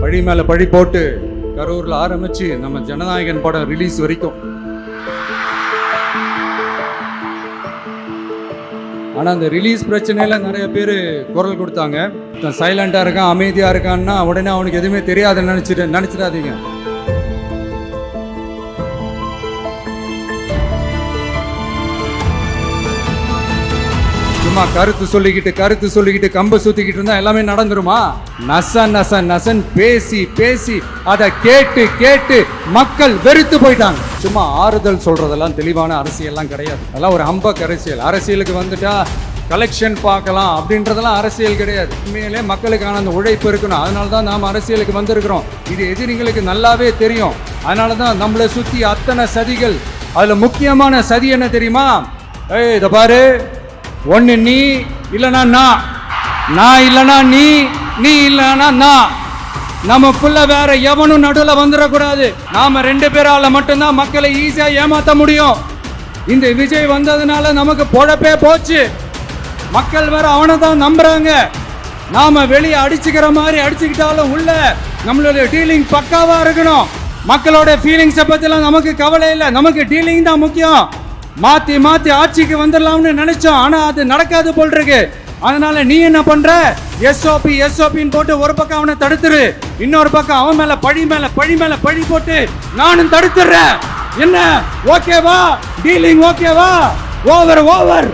பழி மேல பழி போட்டு கரூர்ல ஆரம்பிச்சு நம்ம ஜனநாயகன் படம் ரிலீஸ் வரைக்கும். ஆனா அந்த ரிலீஸ் பிரச்சனையில நிறைய பேர் குரல் கொடுத்தாங்க. சைலண்டா இருக்கான், அமைதியா இருக்கான்னா உடனே அவனுக்கு எதுவுமே தெரியாதுன்னு நினைச்சிடாதீங்க. சும்மா கருத்து சொல்லிக்கிட்டு கம்ப சுத்திக்கிட்டு இருந்தா எல்லாமே நடந்துருமா? நசன் பேசி அதை கேட்டு மக்கள் வெறுத்து போயிட்டாங்க. சும்மா ஆறுதல் சொல்றதெல்லாம் தெளிவான அரசியல்லாம் கிடையாது. அதெல்லாம் ஒரு ஹம்பக் அரசியல். அரசியலுக்கு வந்துட்டா கலெக்ஷன் பார்க்கலாம் அப்படின்றதெல்லாம் அரசியல் கிடையாது. உண்மையிலே மக்களுக்கான அந்த உழைப்பு இருக்கணும். அதனால தான் நாம் அரசியலுக்கு வந்திருக்கிறோம். இது எதிரிங்களுக்கு நல்லாவே தெரியும். அதனால தான் நம்மளை சுற்றி அத்தனை சதிகள். அதில் முக்கியமான சதி என்ன தெரியுமா? இதை பாரு, ஒன்று நீ இல்லைனா நான் இல்லைனா நீ இல்லைனா நான். நமக்குள்ள வேற எவனும் நடுவில் வந்துடக்கூடாது. நாம 2 பேரால மட்டும்தான் மக்களை ஈஸியா ஏமாத்த முடியும். இந்த விஜய் வந்ததுனால நமக்கு பொழப்பே போச்சு. மக்கள் வேற அவனை தான் நம்புறாங்க. நாம வெளியே அடிச்சுக்கிற மாதிரி அடிச்சுக்கிட்டாலும் உள்ள நம்மளுடைய டீலிங் பக்காவா இருக்கணும். மக்களோட ஃபீலிங்ஸை பத்திலாம் நமக்கு கவலை இல்லை. நமக்கு டீலிங் தான் முக்கியம். மாத்தி ஆட்சிக்கு வந்துடலாம்னு நினைச்சோம். ஆனா அது நடக்காது போல் இருக்கு. அதனால நீ என்ன பண்ற? எஸ்ஓபின்னு போட்டு ஒரு பக்கம் அவனை தடுத்துரு, இன்னொரு பக்கம் அவன் மேல பழி போட்டு நானும் தடுத்துறேன். என்ன ஓகேவா? டீலிங் ஓகேவா? ஓவர்